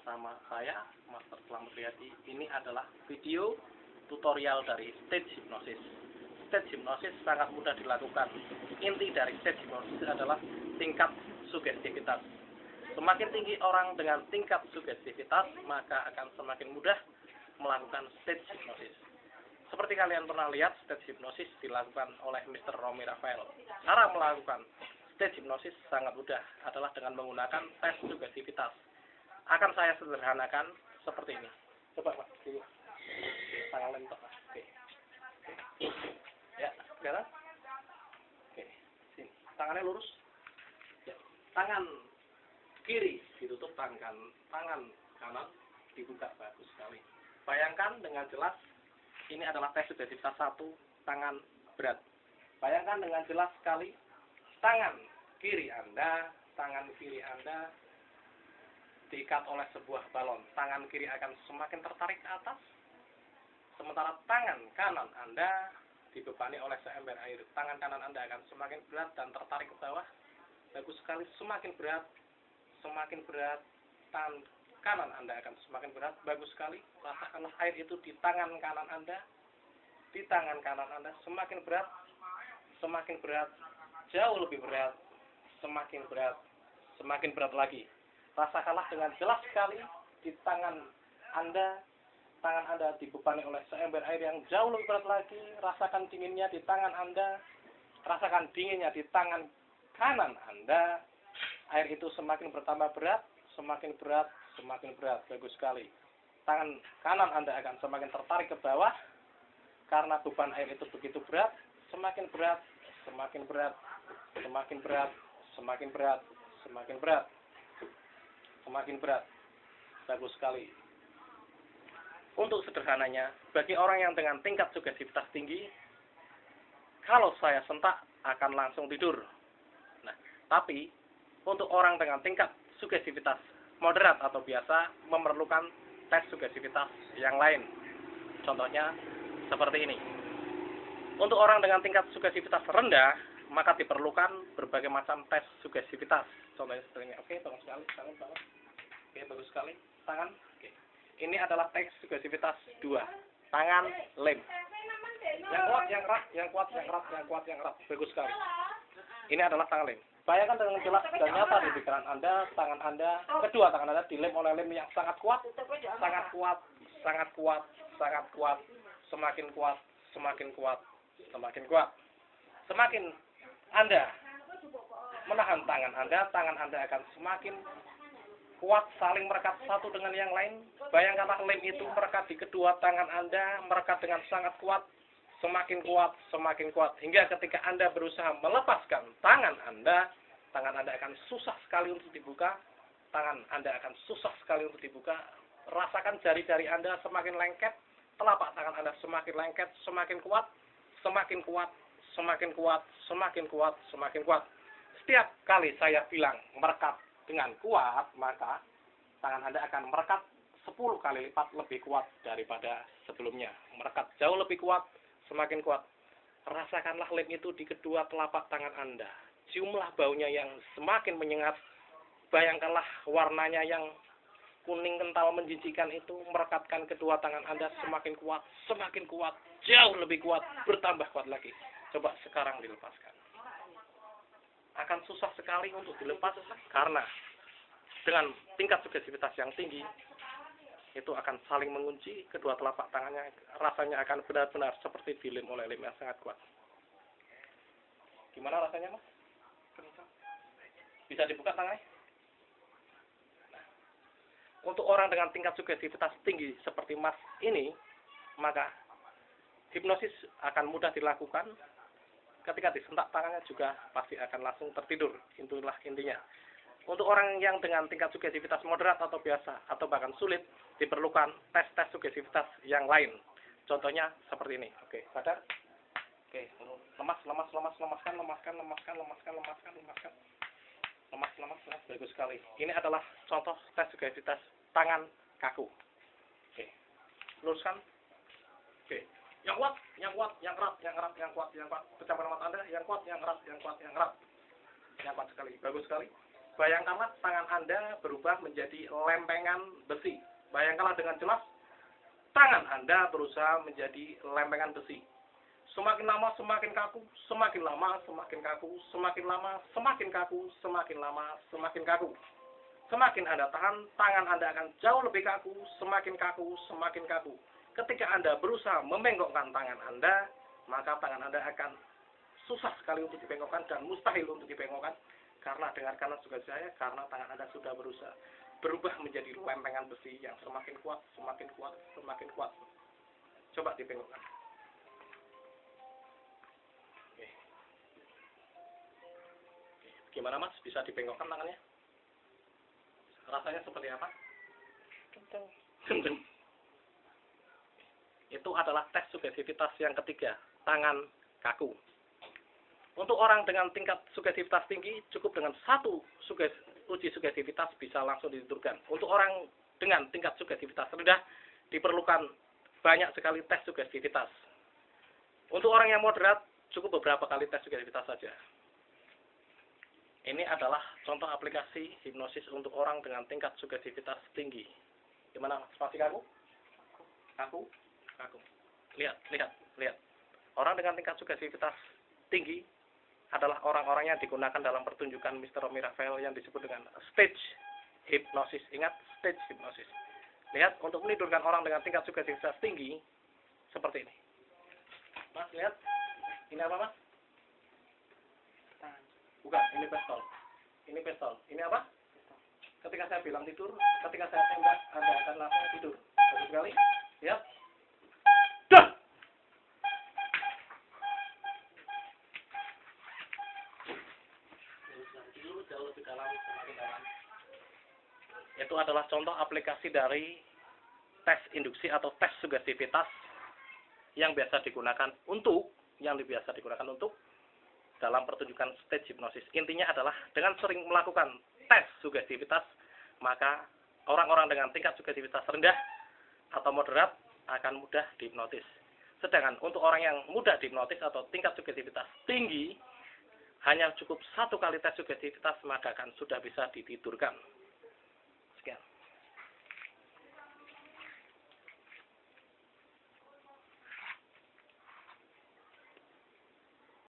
bersama saya, Master Slamet Riyadi. Ini adalah video tutorial dari stage hypnosis. Stage hypnosis sangat mudah dilakukan. Inti dari stage hypnosis adalah tingkat sugestivitas. Semakin tinggi orang dengan tingkat sugestivitas, maka akan semakin mudah melakukan stage hypnosis. Seperti kalian pernah lihat, stage hypnosis dilakukan oleh Mr. Romy Rafael. Cara melakukan stage hypnosis sangat mudah, adalah dengan menggunakan tes sugestivitas. Akan saya sederhanakan seperti ini. Coba Pak, dulu. Tangan lentok. Oke. Ya, sekarang. Oke, sini. Tangannya lurus. Ya. Tangan kiri ditutup, tangan kanan dibuka, bagus sekali. Bayangkan dengan jelas, ini adalah tes sugestivitas 1, tangan berat. Bayangkan dengan jelas sekali, tangan kiri Anda diikat oleh sebuah balon. Tangan kiri akan semakin tertarik ke atas, sementara tangan kanan Anda dibebani oleh seember air. Tangan kanan Anda akan semakin berat dan tertarik ke bawah. Bagus sekali, semakin berat, tangan kanan Anda akan semakin berat. Bagus sekali, rasakanlah air itu di tangan kanan Anda. Di tangan kanan Anda semakin berat, jauh lebih berat, semakin berat lagi. Rasakanlah dengan jelas sekali di tangan Anda dibebani oleh seember air yang jauh lebih berat lagi. Rasakan dinginnya di tangan Anda, rasakan dinginnya di tangan kanan Anda. Air itu semakin bertambah berat, semakin berat. Bagus sekali. Tangan kanan Anda akan semakin tertarik ke bawah karena beban air itu begitu berat, semakin berat. Bagus sekali. Untuk sederhananya, bagi orang yang dengan tingkat sugestivitas tinggi, kalau saya sentak akan langsung tidur. Nah, tapi untuk orang dengan tingkat sugestivitas moderat atau biasa memerlukan tes sugestivitas yang lain. Contohnya seperti ini. Untuk orang dengan tingkat sugestivitas rendah, maka diperlukan berbagai macam tes sugestivitas. Contohnya seperti ini. Oke, bagus sekali. Tangan. Oke, bagus sekali. Tangan. Oke. Ini adalah tes sugestivitas 2. Tangan lem. Yang kuat, yang erat. Bagus sekali. Ini adalah tangan lem. Bayangkan dengan jelas dan nyata di pikiran Anda, kedua tangan Anda dilem oleh lem yang sangat kuat. Semakin kuat. Semakin Anda menahan tangan Anda akan semakin kuat, saling merekat satu dengan yang lain. Bayangkanlah lem itu merekat di kedua tangan Anda, merekat dengan sangat kuat, semakin kuat, hingga ketika Anda berusaha melepaskan tangan Anda akan susah sekali untuk dibuka. Rasakan jari-jari Anda semakin lengket, telapak tangan Anda semakin lengket, semakin kuat. Setiap kali saya bilang merekat dengan kuat, maka tangan Anda akan merekat 10 kali lipat lebih kuat daripada sebelumnya. Merekat jauh lebih kuat, semakin kuat. Rasakanlah lem itu di kedua telapak tangan Anda. Ciumlah baunya yang semakin menyengat. Bayangkanlah warnanya yang kuning kental menjijikan itu merekatkan kedua tangan Anda semakin kuat, jauh lebih kuat, bertambah kuat lagi. Coba sekarang dilepaskan. Akan susah sekali untuk dilepas karena dengan tingkat sugestivitas yang tinggi itu akan saling mengunci kedua telapak tangannya. Rasanya akan benar-benar seperti dilem oleh lem yang sangat kuat. Gimana rasanya, Mas? Bisa dibuka tangannya? Untuk orang dengan tingkat sugestivitas tinggi seperti Mas ini, maka hipnosis akan mudah dilakukan. Ketika disentak tangannya juga pasti akan langsung tertidur. Itulah intinya. Untuk orang yang dengan tingkat sugestivitas moderat atau biasa atau bahkan sulit, diperlukan tes-tes sugestivitas yang lain. Contohnya seperti ini. Oke, sadar. Oke, lemaskan. Bagus sekali. Ini adalah contoh tes sugestivitas tangan kaku. Oke. Luruskan. Oke. Yang kuat. Pecahkan mata Anda, yang kuat sekali. Bagus sekali. Bayangkanlah tangan Anda berubah menjadi lempengan besi. Bayangkanlah dengan jelas, tangan Anda berusaha menjadi lempengan besi. Semakin lama semakin kaku, semakin lama semakin kaku, semakin lama semakin kaku, semakin lama semakin kaku. Semakin Anda tahan, tangan Anda akan jauh lebih kaku, semakin kaku, semakin kaku. Ketika Anda berusaha membengkokkan tangan Anda, maka tangan Anda akan susah sekali untuk dibengkokkan dan mustahil untuk dibengkokkan. Karena dengarkanlah juga saya, karena tangan Anda sudah berusaha berubah menjadi lempengan besi yang semakin kuat, semakin kuat, semakin kuat. Coba dibengkokkan. Oke. Gimana Mas? Bisa dibengkokkan tangannya? Rasanya seperti apa? Kenceng. Itu adalah tes sugestivitas yang ketiga, tangan kaku. Untuk orang dengan tingkat sugestivitas tinggi, cukup dengan satu uji sugestivitas bisa langsung dititurkan. Untuk orang dengan tingkat sugestivitas rendah, diperlukan banyak sekali tes sugestivitas. Untuk orang yang moderat, cukup beberapa kali tes sugestivitas saja. Ini adalah contoh aplikasi hipnosis untuk orang dengan tingkat sugestivitas tinggi. Gimana? Spasi kaku? Kaku? Kaku. Lihat. Orang dengan tingkat sugestivitas tinggi adalah orang-orang yang digunakan dalam pertunjukan Mr. Miracle yang disebut dengan stage hypnosis. Ingat, stage hypnosis. Lihat, untuk menidurkan orang dengan tingkat sugestivitas tinggi, seperti ini. Mas, lihat. Ini apa, Mas? Bukan, ini pistol. Ini pistol. Ini apa? Ketika saya bilang tidur, ketika saya tembak, Anda akan langsung tidur. Bagus sekali. Lihat. Dah! Jauh lebih dalam, semakin dalam. Itu adalah contoh aplikasi dari tes induksi atau tes sugestivitas yang biasa digunakan untuk dalam pertunjukan stage hipnosis. Intinya adalah dengan sering melakukan tes sugestivitas, maka orang-orang dengan tingkat sugestivitas rendah atau moderat akan mudah dihipnotis. Sedangkan untuk orang yang mudah dihipnotis atau tingkat sugestivitas tinggi, hanya cukup satu kali tes sugestivitas maka akan sudah bisa ditidurkan.